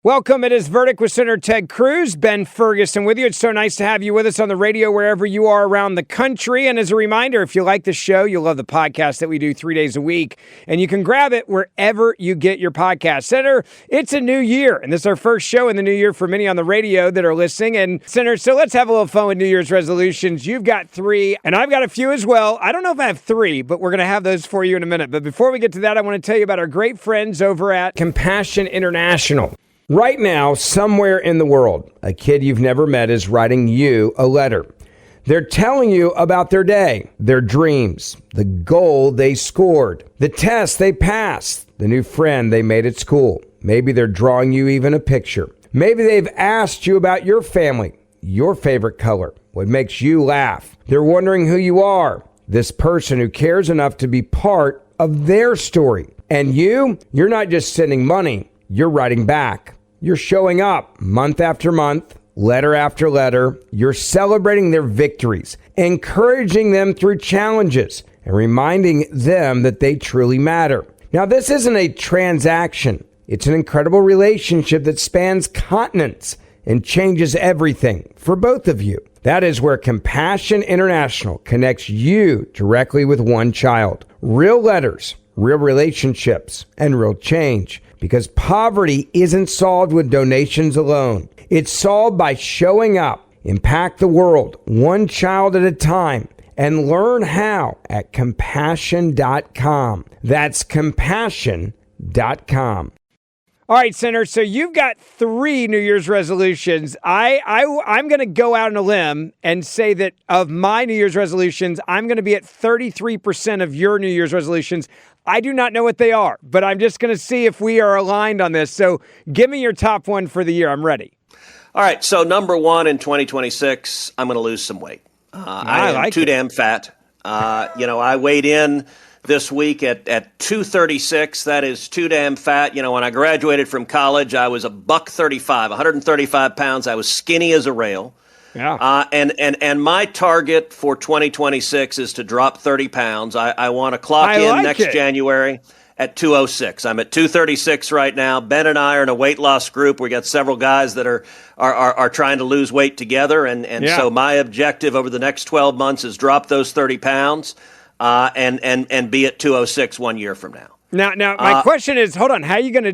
Welcome. It is Verdict with Senator Ted Cruz, Ben Ferguson with you. It's so nice to have you with us on the radio wherever you are around the country. And as a reminder, if you like the show, you'll love the podcast that we do 3 days a week. And you can grab it wherever you get your podcast. Senator, it's a new year. And this is our first show in the new year for many on the radio that are listening. And Senator, so let's have a little fun with New Year's resolutions. You've got 3, and I've got a few as well. I don't know if I have 3, but we're going to have those for you in a minute. But before we get to that, I want to tell you about our great friends over at Compassion International. Right now, somewhere in the world, a kid you've never met is writing you a letter. They're telling you about their day, their dreams, the goal they scored, the test they passed, the new friend they made at school. Maybe they're drawing you even a picture. Maybe they've asked you about your family, your favorite color, what makes you laugh. They're wondering who you are, this person who cares enough to be part of their story. And you're not just sending money, you're writing back. You're showing up month after month, letter after letter. You're celebrating their victories, encouraging them through challenges, and reminding them that they truly matter. Now, this isn't a transaction. It's an incredible relationship that spans continents and changes everything for both of you. That is where Compassion International connects you directly with one child. Real letters, real relationships, and real change. Because poverty isn't solved with donations alone. It's solved by showing up. Impact the world, one child at a time. And learn how at compassion.com. That's compassion.com. All right, Senator, so you've got 3 New Year's resolutions. I'm going to go out on a limb and say that of my New Year's resolutions, I'm going to be at 33% of your New Year's resolutions. I do not know what they are, but I'm just going to see if we are aligned on this. So give me your top one for the year. I'm ready. All right, so number 1 in 2026, I'm going to lose some weight. I am too damn fat. I weighed in this week at 236. That is too damn fat. When I graduated from college, I was a $135, 135 pounds. I was skinny as a rail. Yeah. And my target for 2026 is to drop 30 pounds. I want to clock in next January at 206. I'm at 236 right now. Ben and I are in a weight loss group. We got several guys that are trying to lose weight together. So my objective over the next 12 months is drop those 30 pounds. And be at 206 1 year from now. Now, my question is, hold on,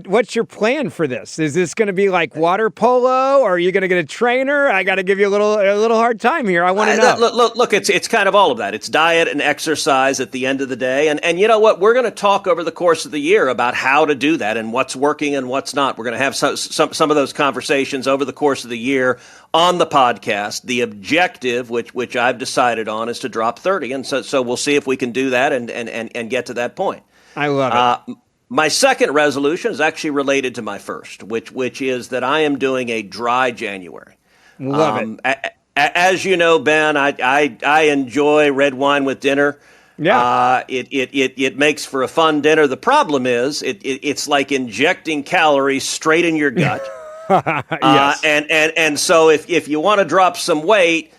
what's your plan for this? Is this going to be like water polo, or are you going to get a trainer? I got to give you a little hard time here. I want to know. Look, it's kind of all of that. It's diet and exercise at the end of the day. And you know what? We're going to talk over the course of the year about how to do that and what's working and what's not. We're going to have some of those conversations over the course of the year on the podcast. The objective, which I've decided on, is to drop 30. And so we'll see if we can do that and get to that point. I love it. My second resolution is actually related to my first, which is that I am doing a dry January. Love it. As you know, Ben, I enjoy red wine with dinner. Yeah. It makes for a fun dinner. The problem is it's like injecting calories straight in your gut. Yes. And so if you want to drop some weight,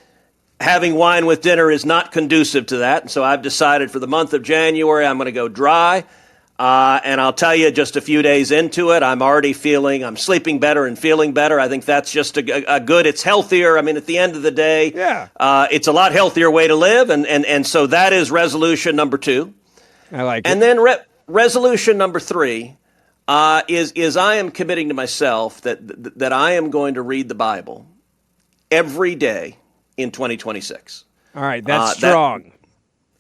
having wine with dinner is not conducive to that. And so I've decided for the month of January, I'm going to go dry. And I'll tell you, just a few days into it, I'm sleeping better and feeling better. I think that's just a good, it's healthier. I mean, at the end of the day, it's a lot healthier way to live. And so that is resolution number 2. I like it. And then resolution number 3 is I am committing to myself that I am going to read the Bible every day in 2026. All right, that's strong.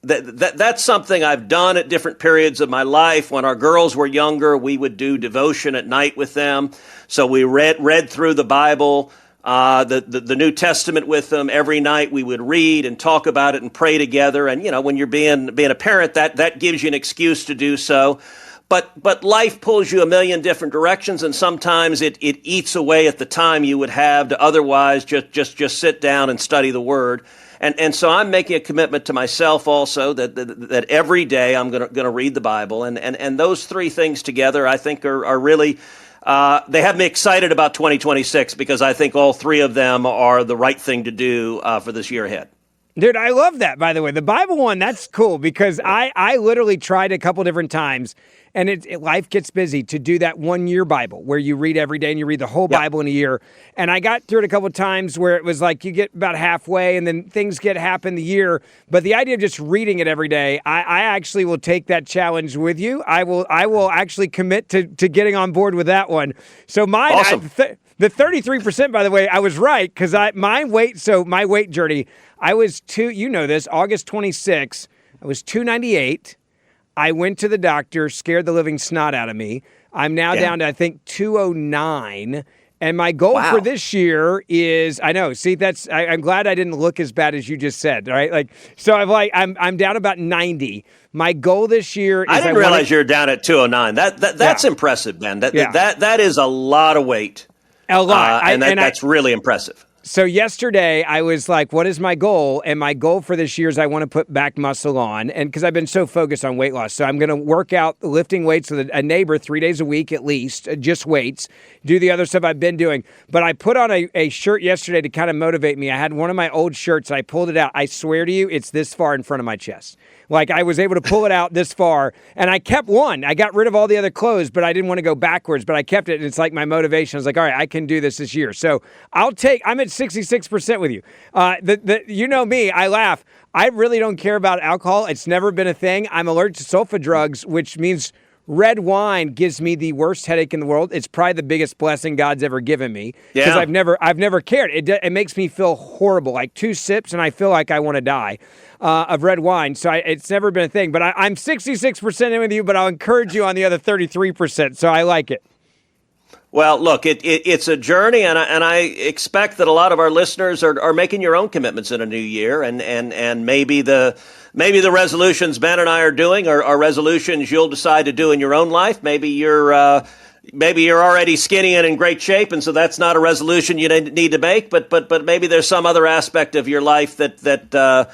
That's something I've done at different periods of my life. When our girls were younger, we would do devotion at night with them. So we read through the Bible, the New Testament with them every night. We would read and talk about it and pray together. And when you're being a parent, that gives you an excuse to do so. But life pulls you a million different directions, and sometimes it eats away at the time you would have to otherwise just sit down and study the Word. And so I'm making a commitment to myself also that every day I'm gonna read the Bible, and those 3 things together I think are really they have me excited about 2026 because I think all 3 of them are the right thing to do for this year ahead. Dude, I love that, by the way. The Bible one, that's cool because I literally tried a couple different times. And life gets busy to do that 1 year Bible where you read every day and you read the whole Bible in a year. And I got through it a couple of times where it was like you get about halfway and then things happen the year. But the idea of just reading it every day, I actually will take that challenge with you. I will actually commit to getting on board with that one. So mine, awesome. The 33%, by the way, I was right because my weight journey, I was August 26, I was 298. I went to the doctor, scared the living snot out of me. I'm now down to, I think, 209. And my goal for this year is, I know, see, I'm glad I didn't look as bad as you just said, right? Like, so I'm down about 90. My goal this year is I didn't realize you were down at 209. That's impressive, Ben. That is a lot of weight. A lot. That's really impressive. So yesterday I was like, what is my goal? And my goal for this year is I want to put back muscle on. And because I've been so focused on weight loss. So I'm going to work out lifting weights with a neighbor 3 days a week at least, just weights, do the other stuff I've been doing. But I put on a shirt yesterday to kind of motivate me. I had one of my old shirts. I pulled it out. I swear to you, it's this far in front of my chest. Like I was able to pull it out this far and I kept one. I got rid of all the other clothes, but I didn't want to go backwards, but I kept it. And it's like my motivation. I was like, all right, I can do this year. So I'm at 66% with you. You know me, I laugh. I really don't care about alcohol. It's never been a thing. I'm allergic to sulfa drugs, which means red wine gives me the worst headache in the world. It's probably the biggest blessing God's ever given me because I've never cared. It makes me feel horrible, like 2 sips and I feel like I want to die of red wine. So it's never been a thing. But I'm 66% in with you, but I'll encourage you on the other 33%. So I like it. Well, look, it's a journey, and I expect that a lot of our listeners are making your own commitments in a new year, and maybe the resolutions Ben and I are doing are resolutions you'll decide to do in your own life. Maybe you're already skinny and in great shape, and so that's not a resolution you need to make. But maybe there's some other aspect of your life that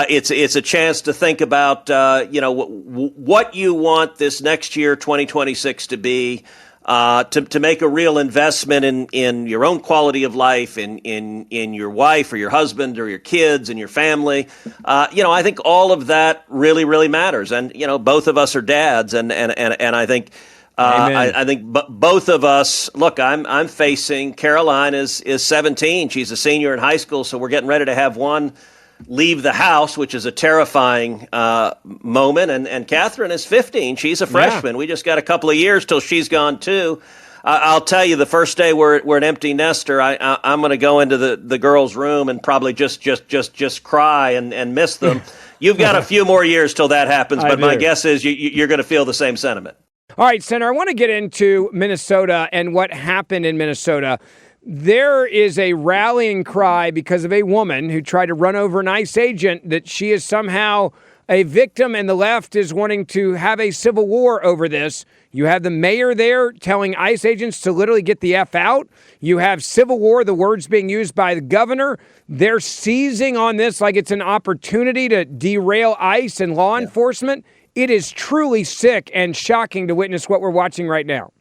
it's a chance to think about what you want this next year, 2026, to be. To make a real investment in your own quality of life, in your wife or your husband or your kids and your family. I think all of that really, really matters. And, both of us are dads. And I think, both of us, look, I'm facing, Caroline is 17. She's a senior in high school. So we're getting ready to have one leave the house, which is a terrifying moment. And Catherine is 15. She's a freshman. We just got a couple of years till she's gone too. I'll tell you, the first day we're an empty nester, I'm going to go into the girls' room and probably just cry and miss them. You've got a few more years till that happens, but my guess is you're going to feel the same sentiment. All right, Senator, I want to get into Minnesota and what happened in Minnesota. There is a rallying cry because of a woman who tried to run over an ICE agent that she is somehow a victim, and the left is wanting to have a civil war over this. You have the mayor there telling ICE agents to literally get the F out. You have civil war, the words being used by the governor. They're seizing on this like it's an opportunity to derail ICE and law enforcement. It is truly sick and shocking to witness what we're watching right now.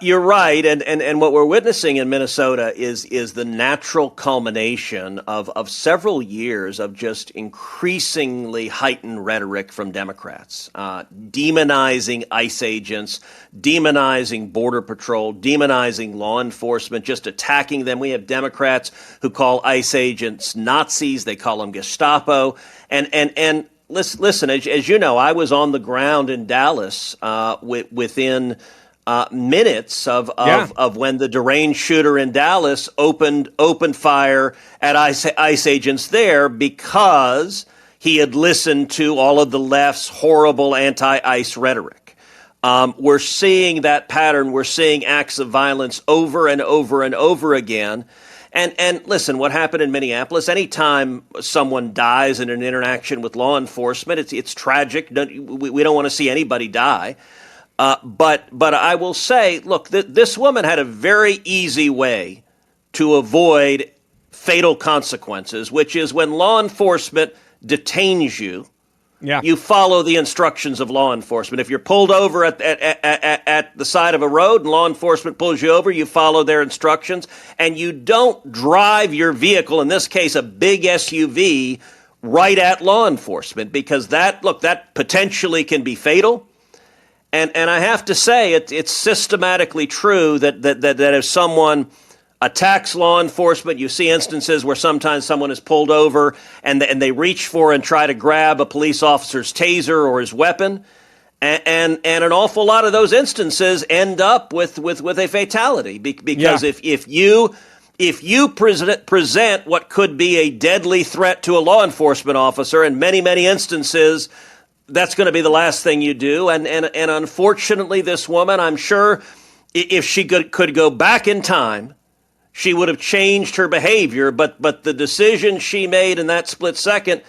You're right, and what we're witnessing in Minnesota is the natural culmination of several years of just increasingly heightened rhetoric from Democrats, demonizing ICE agents, demonizing Border Patrol, demonizing law enforcement, just attacking them. We have Democrats who call ICE agents Nazis. They call them Gestapo, and listen, as you know, I was on the ground in Dallas within minutes of when the deranged shooter in Dallas opened fire at ICE agents there because he had listened to all of the left's horrible anti-ICE rhetoric. We're seeing that pattern. We're seeing acts of violence over and over and over again. And listen, what happened in Minneapolis, anytime someone dies in an interaction with law enforcement, it's tragic. We don't want to see anybody die. But I will say, look, this woman had a very easy way to avoid fatal consequences, which is when law enforcement detains you, you follow the instructions of law enforcement. If you're pulled over at the side of a road and law enforcement pulls you over, you follow their instructions, and you don't drive your vehicle, in this case a big SUV, right at law enforcement, because that potentially can be fatal. And I have to say, it's systematically true that if someone attacks law enforcement, you see instances where sometimes someone is pulled over and they reach for and try to grab a police officer's taser or his weapon. And an awful lot of those instances end up with a fatality because if you present what could be a deadly threat to a law enforcement officer, in many instances, that's going to be the last thing you do. And unfortunately, this woman, I'm sure, if she could go back in time, she would have changed her behavior. But the decision she made in that split second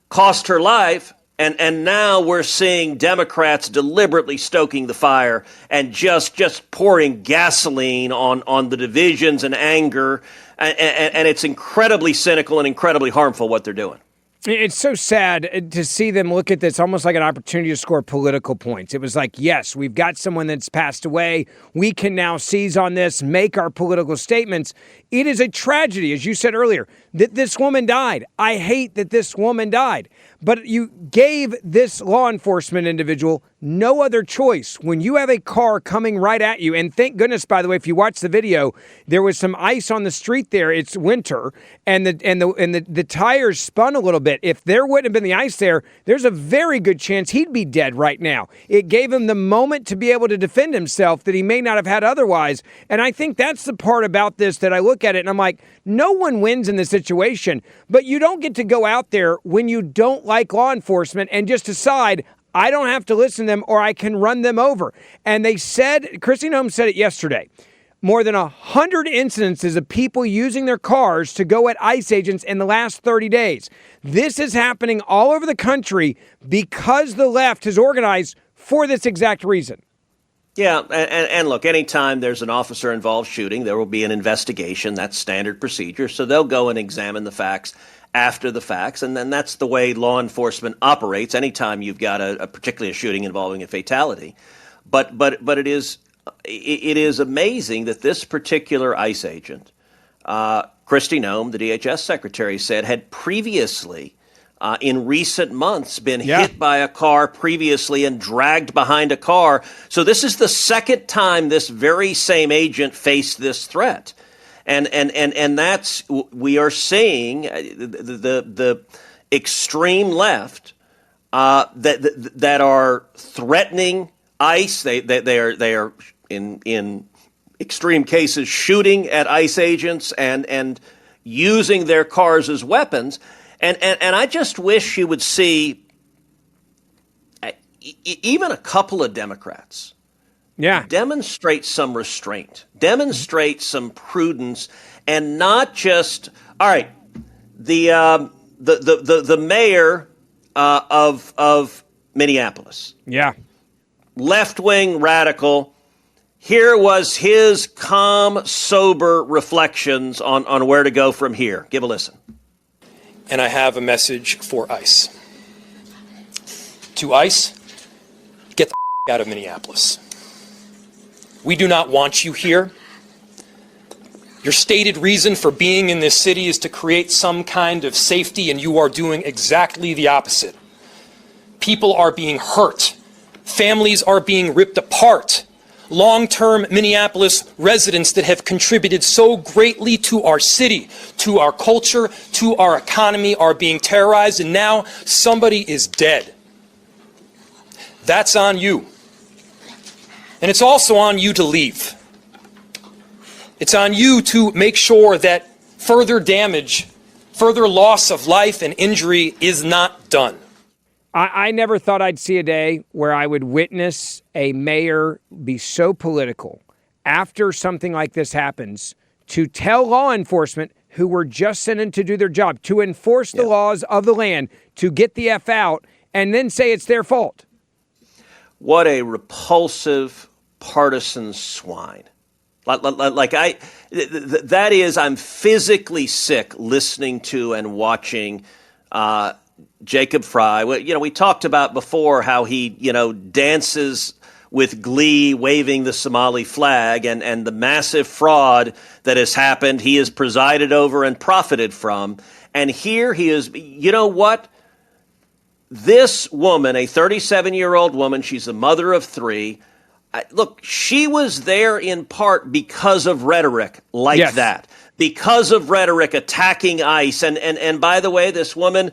cost her life. And now we're seeing Democrats deliberately stoking the fire and just pouring gasoline on the divisions and anger. And it's incredibly cynical and incredibly harmful what they're doing. It's so sad to see them look at this almost like an opportunity to score political points. It was like, yes, we've got someone that's passed away. We can now seize on this, make our political statements. It is a tragedy, as you said earlier, that this woman died. I hate that this woman died. But you gave this law enforcement individual no other choice. When you have a car coming right at you, and thank goodness, by the way, if you watch the video, there was some ice on the street there. It's winter, and the tires spun a little bit. If there wouldn't have been the ice there, there's a very good chance he'd be dead right now. It gave him the moment to be able to defend himself that he may not have had otherwise. And I think that's the part about this that I look at it and I'm like, no one wins in this situation, but you don't get to go out there when you don't like law enforcement and just decide, I don't have to listen to them or I can run them over. And they said, Christine Holmes said it yesterday, more than 100 incidences of people using their cars to go at ICE agents in the last 30 days. This is happening all over the country because the left has organized for this exact reason. Yeah, and look, anytime there's an officer-involved shooting, there will be an investigation. That's standard procedure. So they'll go and examine the facts after the facts, and then that's the way law enforcement operates anytime you've got particularly a shooting involving a fatality. But it is amazing that this particular ICE agent, Kristi Noem, the DHS secretary, said had previously in recent months been hit by a car previously and dragged behind a car. So this is the second time this very same agent faced this threat. And that's, we are seeing the extreme left that are threatening ICE. They are in extreme cases shooting at ICE agents and using their cars as weapons. And I just wish you would see even a couple of Democrats demonstrate some restraint, demonstrate some prudence, and not just, all right, the mayor of Minneapolis. Yeah. Left-wing radical. Here was his calm, sober reflections on where to go from here. Give a listen. And I have a message for ICE. To ICE, get the out of Minneapolis. We do not want you here. Your stated reason for being in this city is to create some kind of safety, and you are doing exactly the opposite. People are being hurt. Families are being ripped apart. Long-term Minneapolis residents that have contributed so greatly to our city, to our culture, to our economy are being terrorized, and now somebody is dead. That's on you. And it's also on you to leave. It's on you to make sure that further damage, further loss of life and injury is not done. I never thought I'd see a day where I would witness a mayor be so political after something like this happens to tell law enforcement who were just sent in to do their job, to enforce the laws of the land, to get the F out, and then say it's their fault. What a repulsive partisan swine. That is, I'm physically sick listening to and watching Jacob Fry. We talked about before how he, dances with glee waving the Somali flag and the massive fraud that has happened. He has presided over and profited from. And here he is, you know what? this woman, a 37-year-old woman, she's the mother of three. Look, she was there in part because of rhetoric like that, because of rhetoric attacking ICE. And by the way, this woman,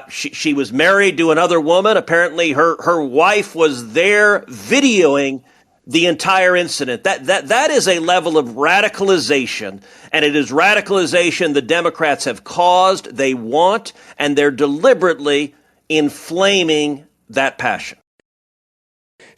she was married to another woman. Apparently her wife was there videoing the entire incident. That is a level of radicalization, and it is radicalization the Democrats have caused, they want, and they're deliberately inflaming that passion.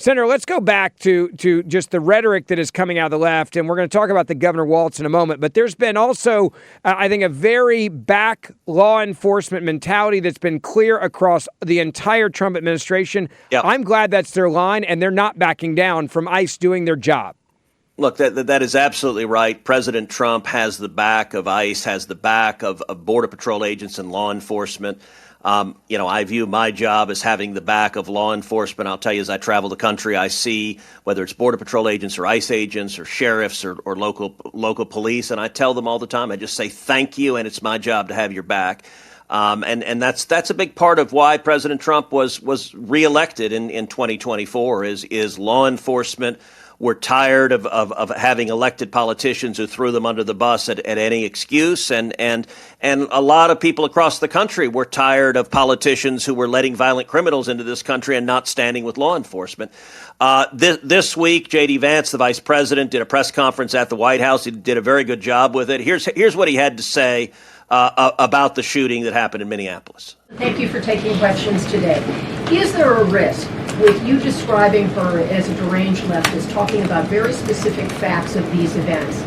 Senator, let's go back to just the rhetoric that is coming out of the left, and we're going to talk about the Governor Waltz in a moment. But there's been also, I think, a very back law enforcement mentality that's been clear across the entire Trump administration. Yep. I'm glad that's their line, and they're not backing down from ICE doing their job. Look, that is absolutely right. President Trump has the back of ICE, has the back of Border Patrol agents and law enforcement. I view my job as having the back of law enforcement. I'll tell you, as I travel the country, I see whether it's Border Patrol agents or ICE agents or sheriffs or local police, and I tell them all the time, I just say thank you, and it's my job to have your back. And that's a big part of why President Trump was reelected in 2024 is law enforcement. We're tired of having elected politicians who threw them under the bus at any excuse. And a lot of people across the country were tired of politicians who were letting violent criminals into this country and not standing with law enforcement. This week, J.D. Vance, the vice president, did a press conference at the White House. He did a very good job with it. Here's what he had to say about the shooting that happened in Minneapolis. Thank you for taking questions today. Is there a risk with you describing her as a deranged leftist, talking about very specific facts of these events,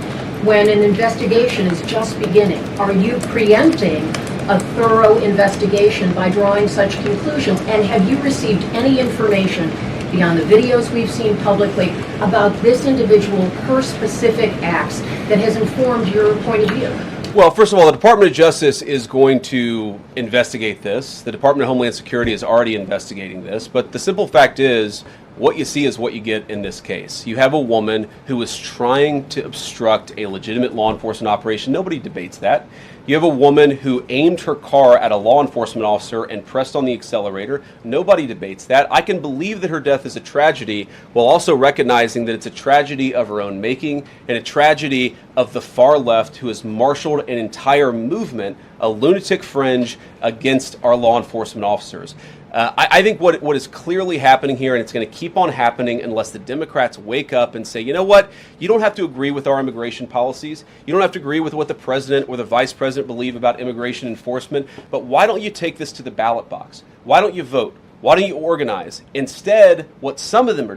when an investigation is just beginning? Are you preempting a thorough investigation by drawing such conclusions? And have you received any information beyond the videos we've seen publicly about this individual, her specific acts, that has informed your point of view? Well, first of all, the Department of Justice is going to investigate this. The Department of Homeland Security is already investigating this. But the simple fact is, what you see is what you get in this case. You have a woman who is trying to obstruct a legitimate law enforcement operation. Nobody debates that. You have a woman who aimed her car at a law enforcement officer and pressed on the accelerator. Nobody debates that. I can believe that her death is a tragedy while also recognizing that it's a tragedy of her own making and a tragedy of the far left who has marshaled an entire movement, a lunatic fringe against our law enforcement officers. I think what is clearly happening here, and it's going to keep on happening unless the Democrats wake up and say, you know what, you don't have to agree with our immigration policies. You don't have to agree with what the president or the vice president believe about immigration enforcement. But why don't you take this to the ballot box? Why don't you vote? Why don't you organize? Instead, what some of them are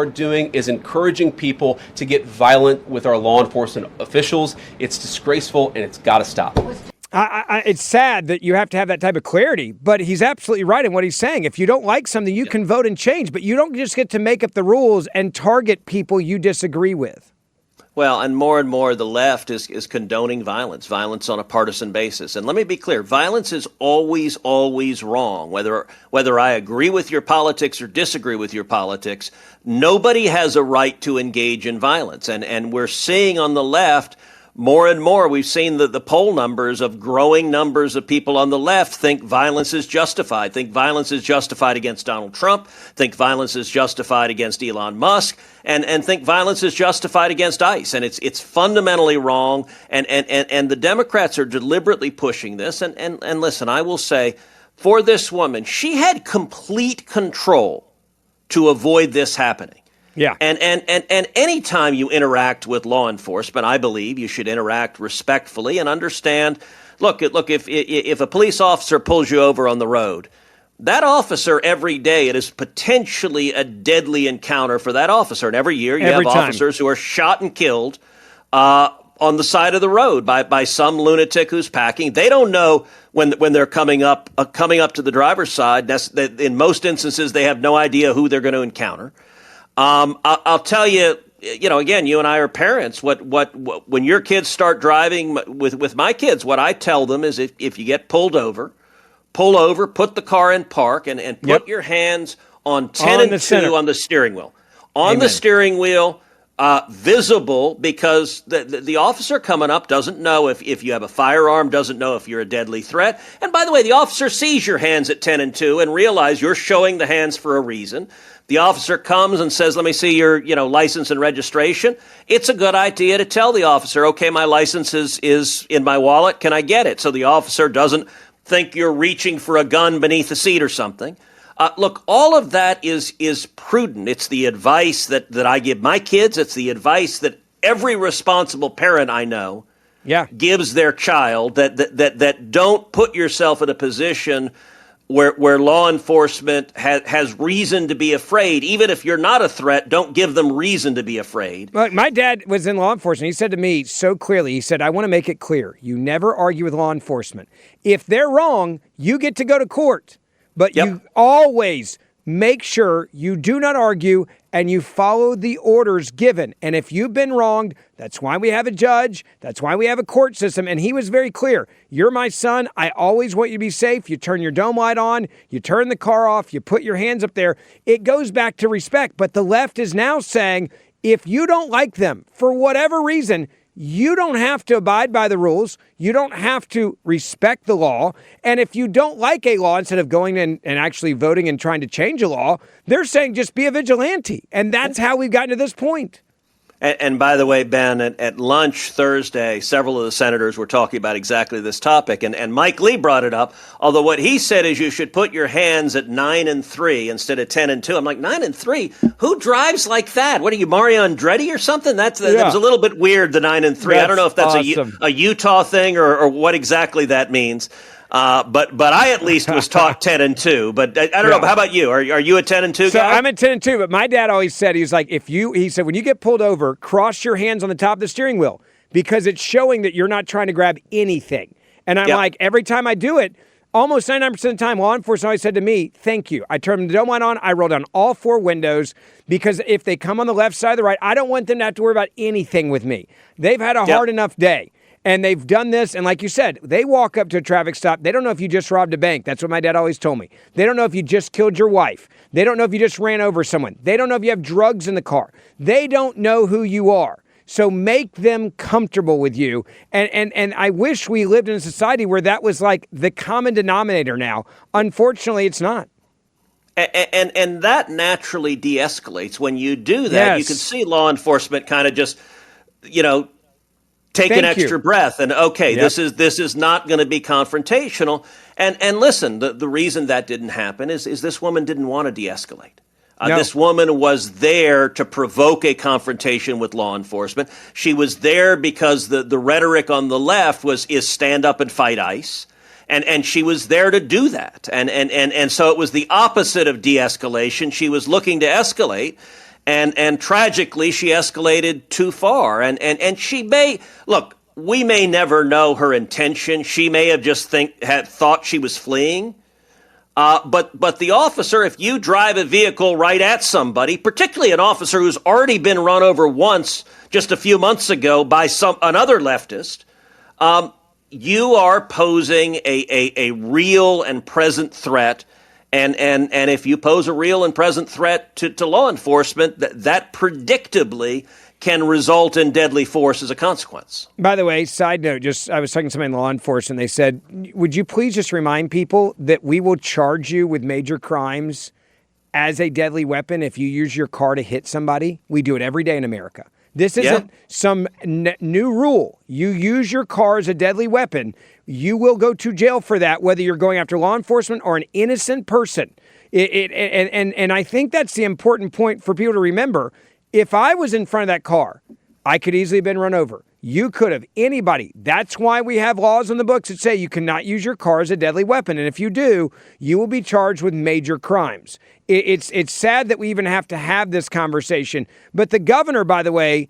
doing is encouraging people to get violent with our law enforcement officials. It's disgraceful, and it's got to stop. It's sad that you have to have that type of clarity, but he's absolutely right in what he's saying. If you don't like something, you can vote and change, but you don't just get to make up the rules and target people you disagree with. Well, and more the left is condoning violence on a partisan basis. And let me be clear, violence is always wrong. Whether I agree with your politics or disagree with your politics, nobody has a right to engage in violence. And we're seeing on the left more and more, we've seen the poll numbers of growing numbers of people on the left think violence is justified, think violence is justified against Donald Trump, think violence is justified against Elon Musk, and think violence is justified against ICE. And it's fundamentally wrong. And the Democrats are deliberately pushing this. And listen, I will say, for this woman, she had complete control to avoid this happening. Yeah. And any time you interact with law enforcement, I believe you should interact respectfully and understand, look, if a police officer pulls you over on the road, that officer every day, it is potentially a deadly encounter for that officer. And every year you have officers who are shot and killed on the side of the road by some lunatic who's packing. They don't know when they're coming up to the driver's side. In most instances, they have no idea who they're going to encounter. I'll tell you, again, you and I are parents. When your kids start driving with my kids, what I tell them is if you get pulled over, pull over, put the car in park, and put your hands on 10 and 2 on the steering wheel. On the steering wheel, visible because the officer coming up doesn't know if you have a firearm, doesn't know if you're a deadly threat. And by the way, the officer sees your hands at 10 and 2 and realize you're showing the hands for a reason. The officer comes and says, let me see your license and registration. It's a good idea to tell the officer, okay, my license is in my wallet. Can I get it? So the officer doesn't think you're reaching for a gun beneath the seat or something. Look, all of that is prudent. It's the advice that I give my kids. It's the advice that every responsible parent I know gives their child, that don't put yourself in a position where law enforcement has reason to be afraid. Even if you're not a threat, don't give them reason to be afraid. Look, my dad was in law enforcement. He said to me so clearly, he said, I want to make it clear. You never argue with law enforcement. If they're wrong, you get to go to court. But you always make sure you do not argue and you follow the orders given. And if you've been wronged, that's why we have a judge. That's why we have a court system. And he was very clear. You're my son. I always want you to be safe. You turn your dome light on. You turn the car off. You put your hands up there. It goes back to respect. But the left is now saying, if you don't like them for whatever reason, you don't have to abide by the rules. You don't have to respect the law. And if you don't like a law, instead of going in and actually voting and trying to change a law, they're saying just be a vigilante. And that's how we've gotten to this point. And by the way, Ben, at lunch Thursday, several of the senators were talking about exactly this topic. And Mike Lee brought it up, although what he said is you should put your hands at 9 and 3 instead of 10 and 2. I'm like, 9 and 3? Who drives like that? What are you, Mario Andretti or something? That was a little bit weird, the 9 and 3. I don't know if that's awesome. a Utah thing or what exactly that means. But I at least was taught 10 and 2. But I don't know. How about you? Are you a 10 and 2 guy? So I'm a 10 and 2. But my dad always said, he said, when you get pulled over, cross your hands on the top of the steering wheel because it's showing that you're not trying to grab anything. And I'm like, every time I do it, almost 99% of the time, law enforcement always said to me, thank you. I turned the dome light on. I roll down all 4 windows because if they come on the left side or the right, I don't want them to have to worry about anything with me. They've had a hard enough day. And they've done this, and like you said, they walk up to a traffic stop. They don't know if you just robbed a bank. That's what my dad always told me. They don't know if you just killed your wife. They don't know if you just ran over someone. They don't know if you have drugs in the car. They don't know who you are. So make them comfortable with you. And I wish we lived in a society where that was like the common denominator now. Unfortunately, it's not. And that naturally de-escalates. When you do that, you can see law enforcement kind of just, take an extra breath and this is not going to be confrontational. And listen, the reason that didn't happen is this woman didn't want to de-escalate. This woman was there to provoke a confrontation with law enforcement. She was there because the rhetoric on the left is stand up and fight ICE. And she was there to do that. And so it was the opposite of de-escalation. She was looking to escalate. And tragically, she escalated too far. And she may look. We may never know her intention. She may have just thought she was fleeing. But the officer, if you drive a vehicle right at somebody, particularly an officer who's already been run over once just a few months ago by another leftist, you are posing a real and present threat. And if you pose a real and present threat to law enforcement, that predictably can result in deadly force as a consequence. By the way, side note, I was talking to somebody in law enforcement. They said, would you please just remind people that we will charge you with major crimes as a deadly weapon if you use your car to hit somebody? We do it every day in America. This isn't some new rule. You use your car as a deadly weapon, you will go to jail for that, whether you're going after law enforcement or an innocent person. And I think that's the important point for people to remember. If I was in front of that car, I could easily have been run over. You could have. Anybody. That's why we have laws on the books that say you cannot use your car as a deadly weapon. And if you do, you will be charged with major crimes. It's sad that we even have to have this conversation. But the governor, by the way,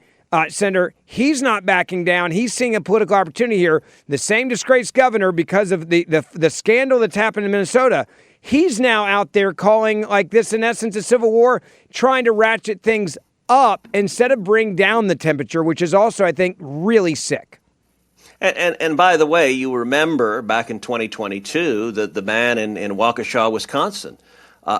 Senator, he's not backing down. He's seeing a political opportunity here. The same disgraced governor, because of the scandal that's happened in Minnesota, he's now out there calling like this, in essence, a civil war, trying to ratchet things up instead of bring down the temperature, which is also, I think, really sick. And by the way, you remember back in 2022 the man in Waukesha, Wisconsin,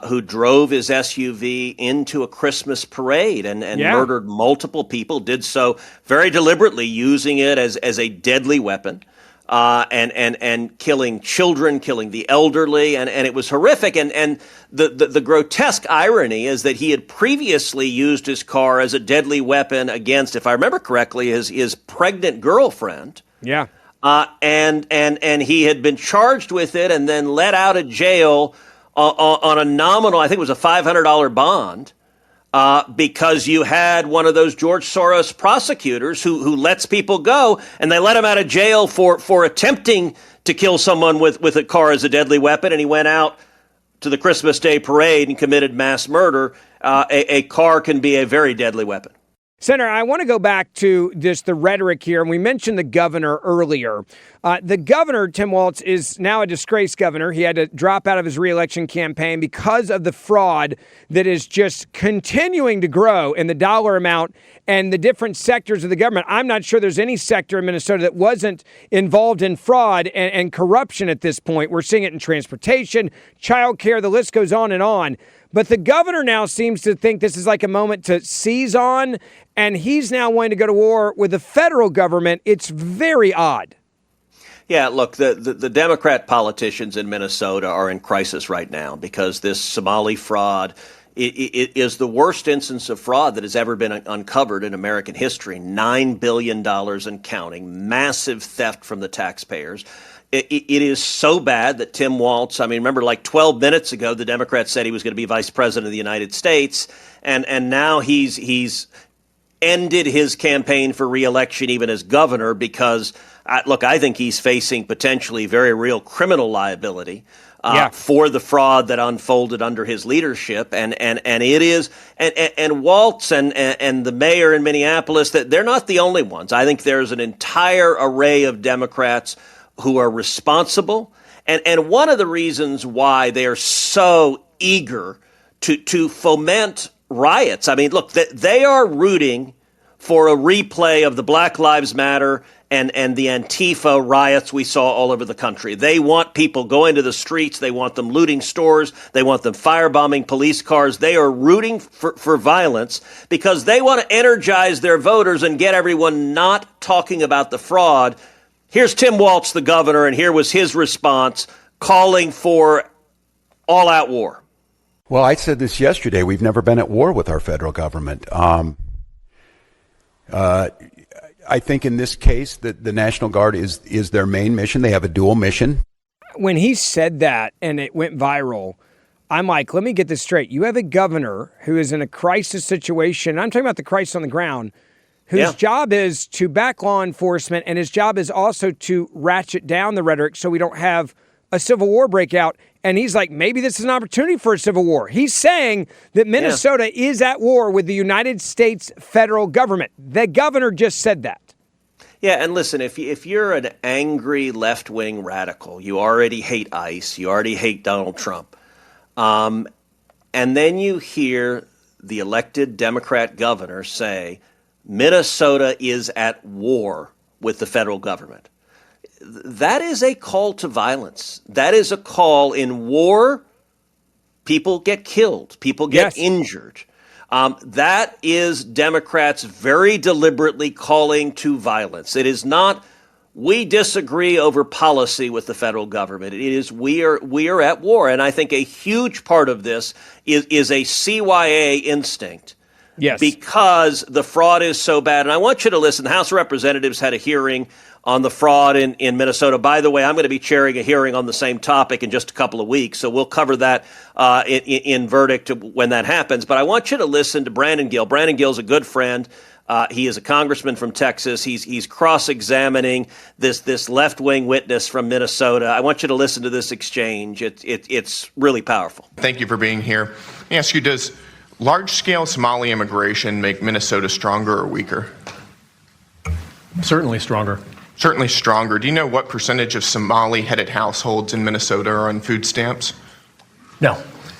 who drove his SUV into a Christmas parade and murdered multiple people, did so very deliberately, using it as a deadly weapon. And killing children, killing the elderly, and it was horrific. And the grotesque irony is that he had previously used his car as a deadly weapon against, if I remember correctly, his pregnant girlfriend. Yeah. And he had been charged with it and then let out of jail on a nominal, I think it was a $500 bond. Because you had one of those George Soros prosecutors who lets people go, and they let him out of jail for attempting to kill someone with a car as a deadly weapon, and he went out to the Christmas Day parade and committed mass murder. A car can be a very deadly weapon. Senator, I want to go back to just the rhetoric here, and we mentioned the governor earlier. The governor, Tim Walz, is now a disgraced governor. He had to drop out of his reelection campaign because of the fraud that is just continuing to grow in the dollar amount and the different sectors of the government. I'm not sure there's any sector in Minnesota that wasn't involved in fraud and corruption at this point. We're seeing it in transportation, childcare, the list goes on and on. But the governor now seems to think this is like a moment to seize on, and he's now wanting to go to war with the federal government. It's very odd. Yeah, look, the Democrat politicians in Minnesota are in crisis right now because this Somali fraud it is the worst instance of fraud that has ever been uncovered in American history. $9 billion and counting, massive theft from the taxpayers. It is so bad that Tim Walz, I mean, remember like 12 minutes ago, the Democrats said he was going to be vice president of the United States. And now he's ended his campaign for reelection even as governor because, look, I think he's facing potentially very real criminal liability for the fraud that unfolded under his leadership. And it is, and Walz and the mayor in Minneapolis, that they're not the only ones. I think there's an entire array of Democrats who are responsible. And one of the reasons why they are so eager to foment riots, I mean, look, they are rooting for a replay of the Black Lives Matter and the Antifa riots we saw all over the country. They want people going to the streets. They want them looting stores. They want them firebombing police cars. They are rooting for violence because they want to energize their voters and get everyone not talking about the fraud. Here's Tim Walz, the governor, and here was his response, calling for all-out war. Well, I said this yesterday. We've never been at war with our federal government. I think in this case that the National Guard is their main mission. They have a dual mission. When he said that and it went viral, I'm like, let me get this straight. You have a governor who is in a crisis situation. I'm talking about the crisis on the ground, whose job is to back law enforcement, and his job is also to ratchet down the rhetoric so we don't have a civil war breakout. And he's like, maybe this is an opportunity for a civil war. He's saying that Minnesota is at war with the United States federal government. The governor just said that. Yeah, and listen, if you're an angry left-wing radical, you already hate ICE, you already hate Donald Trump, and then you hear the elected Democrat governor say, Minnesota is at war with the federal government. That is a call to violence. That is a call. In war, people get killed. People get injured. That is Democrats very deliberately calling to violence. It is not, we disagree over policy with the federal government. It is, we are at war. And I think a huge part of this is a CYA instinct. Yes. Because the fraud is so bad. And I want you to listen. The House of Representatives had a hearing on the fraud in Minnesota. By the way, I'm going to be chairing a hearing on the same topic in just a couple of weeks. So we'll cover that in verdict when that happens. But I want you to listen to Brandon Gill. Brandon Gill's a good friend. He is a congressman from Texas. He's cross-examining this left-wing witness from Minnesota. I want you to listen to this exchange. It's really powerful. Thank you for being here. Let me ask you, does large-scale Somali immigration make Minnesota stronger or weaker? Certainly stronger. Certainly stronger. Do you know what percentage of Somali-headed households in Minnesota are on food stamps? No.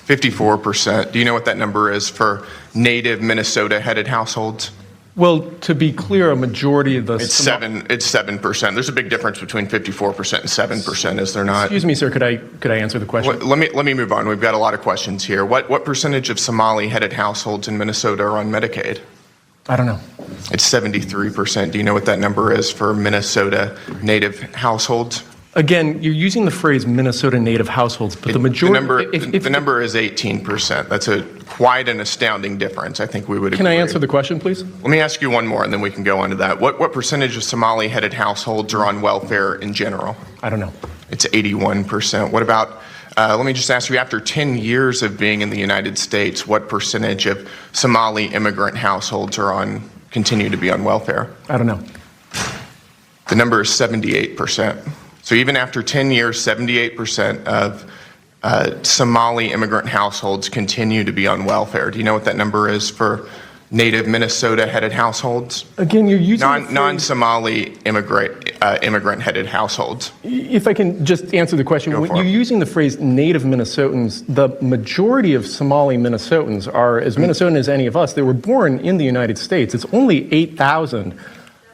54%. Do you know what that number is for native Minnesota-headed households? Well, to be clear, a majority of the... It's 7%. There's a big difference between 54% and 7%, is there not? Excuse me, sir, could I answer the question? Let me move on. We've got a lot of questions here. What percentage of Somali-headed households in Minnesota are on Medicaid? I don't know. It's 73%. Do you know what that number is for Minnesota native households? Again, you're using the phrase Minnesota native households, but the majority... The number is 18%. That's quite an astounding difference. I think we would agree. Can I answer the question, please? Let me ask you one more, and then we can go on to that. What percentage of Somali-headed households are on welfare in general? I don't know. It's 81%. What about, let me just ask you, after 10 years of being in the United States, what percentage of Somali immigrant households continue to be on welfare? I don't know. The number is 78%. So even after 10 years, 78% of Somali immigrant households continue to be on welfare. Do you know what that number is for native Minnesota-headed households? Again, you're using non-Somali immigrant-headed households. If I can just answer the question, when you're using the phrase native Minnesotans, the majority of Somali Minnesotans are as Minnesotan as any of us. They were born in the United States. It's only 8,000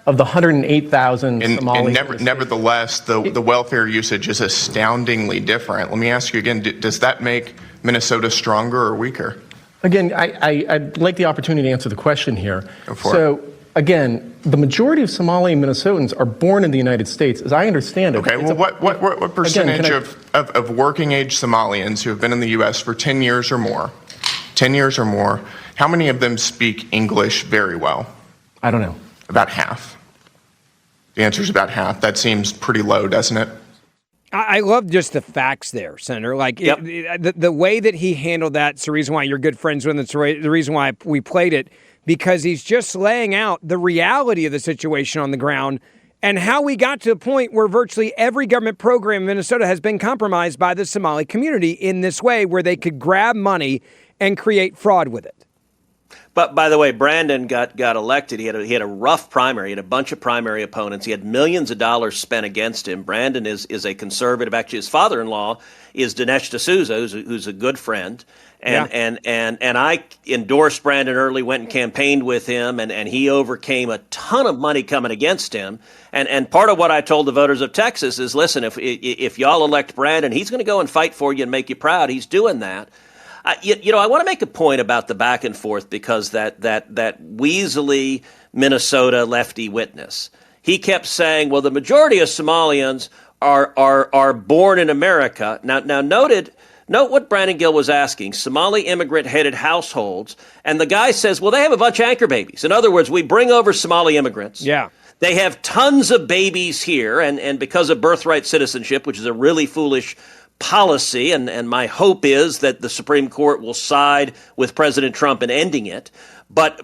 of the 108,000 Somali. And nevertheless, the welfare usage is astoundingly different. Let me ask you again, does that make Minnesota stronger or weaker? Again, I'd like the opportunity to answer the question here. Go for so, again, the majority of Somali Minnesotans are born in the United States, as I understand it. Okay, well, what percentage of working-age Somalians who have been in the U.S. for 10 years or more, how many of them speak English very well? I don't know. About half. The answer is about half. That seems pretty low, doesn't it? I love just the facts there, Senator. Like the way that he handled that. It's the reason why you're good friends with him. It's the reason why we played it, because he's just laying out the reality of the situation on the ground and how we got to the point where virtually every government program in Minnesota has been compromised by the Somali community in this way, where they could grab money and create fraud with it. But by the way, Brandon got elected. He had a rough primary. He had a bunch of primary opponents. He had millions of dollars spent against him. Brandon is a conservative. Actually, his father-in-law is Dinesh D'Souza, who's a good friend. And I endorsed Brandon early, went and campaigned with him, and he overcame a ton of money coming against him. And part of what I told the voters of Texas is, listen, if y'all elect Brandon, he's going to go and fight for you and make you proud. He's doing that. I want to make a point about the back and forth, because that weaselly Minnesota lefty witness, he kept saying, well, the majority of Somalians are born in America. Now note what Brandon Gill was asking, Somali immigrant-headed households, and the guy says, well, they have a bunch of anchor babies. In other words, we bring over Somali immigrants. Yeah. They have tons of babies here, and because of birthright citizenship, which is a really foolish policy, and my hope is that the Supreme Court will side with President Trump in ending it. But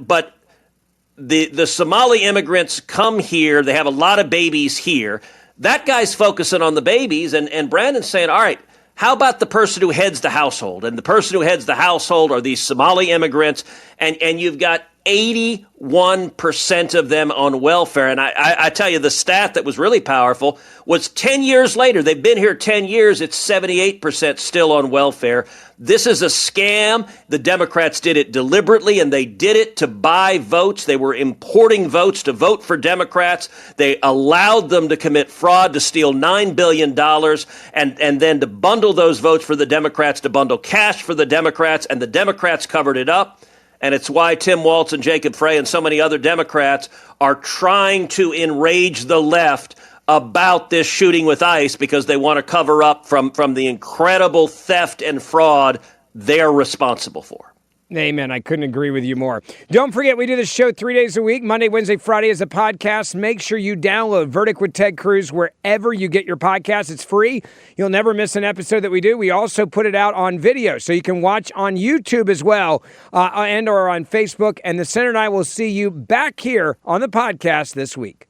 the Somali immigrants come here. They have a lot of babies here. That guy's focusing on the babies, and Brandon's saying, all right, how about the person who heads the household? And the person who heads the household are these Somali immigrants, and you've got 81% of them on welfare. And I tell you, the stat that was really powerful was 10 years later. They've been here 10 years. It's 78% still on welfare. This is a scam. The Democrats did it deliberately, and they did it to buy votes. They were importing votes to vote for Democrats. They allowed them to commit fraud, to steal $9 billion, and then to bundle those votes for the Democrats, to bundle cash for the Democrats, and the Democrats covered it up. And it's why Tim Walz and Jacob Frey and so many other Democrats are trying to enrage the left about this shooting with ICE, because they want to cover up from the incredible theft and fraud they're responsible for. Amen. I couldn't agree with you more. Don't forget, we do this show 3 days a week, Monday, Wednesday, Friday as a podcast. Make sure you download Verdict with Ted Cruz wherever you get your podcasts. It's free. You'll never miss an episode that we do. We also put it out on video, so you can watch on YouTube as well, and or on Facebook. And the Senator and I will see you back here on the podcast this week.